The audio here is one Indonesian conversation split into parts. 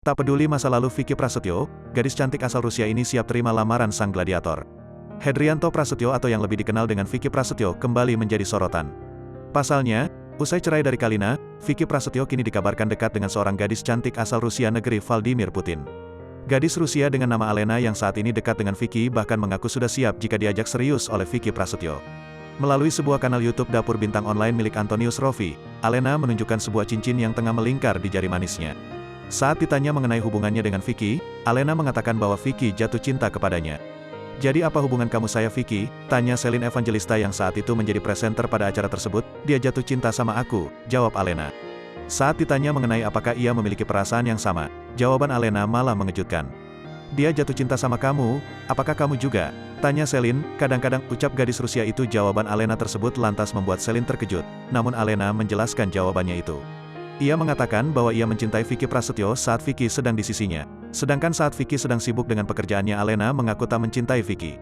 Tak peduli masa lalu Vicky Prasetyo, gadis cantik asal Rusia ini siap terima lamaran sang gladiator. Hedrianto Prasetyo atau yang lebih dikenal dengan Vicky Prasetyo kembali menjadi sorotan. Pasalnya, usai cerai dari Kalina, Vicky Prasetyo kini dikabarkan dekat dengan seorang gadis cantik asal Rusia negeri Vladimir Putin. Gadis Rusia dengan nama Alena yang saat ini dekat dengan Vicky bahkan mengaku sudah siap jika diajak serius oleh Vicky Prasetyo. Melalui sebuah kanal YouTube dapur bintang online milik Antonius Rovi, Alena menunjukkan sebuah cincin yang tengah melingkar di jari manisnya. Saat ditanya mengenai hubungannya dengan Vicky, Alena mengatakan bahwa Vicky jatuh cinta kepadanya. "Jadi apa hubungan kamu saya Vicky?" tanya Celine Evangelista yang saat itu menjadi presenter pada acara tersebut. "Dia jatuh cinta sama aku," jawab Alena. Saat ditanya mengenai apakah ia memiliki perasaan yang sama, jawaban Alena malah mengejutkan. "Dia jatuh cinta sama kamu, apakah kamu juga?" tanya Celine. Kadang-kadang ucap gadis Rusia itu jawaban Alena tersebut lantas membuat Celine terkejut, namun Alena menjelaskan jawabannya itu. Ia mengatakan bahwa ia mencintai Vicky Prasetyo saat Vicky sedang di sisinya. Sedangkan saat Vicky sedang sibuk dengan pekerjaannya, Alena mengaku tak mencintai Vicky.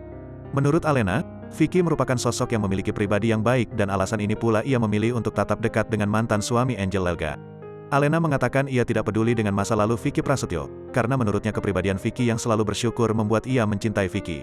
Menurut Alena, Vicky merupakan sosok yang memiliki pribadi yang baik dan alasan ini pula ia memilih untuk tetap dekat dengan mantan suami Angel Lelga. Alena mengatakan ia tidak peduli dengan masa lalu Vicky Prasetyo, karena menurutnya kepribadian Vicky yang selalu bersyukur membuat ia mencintai Vicky.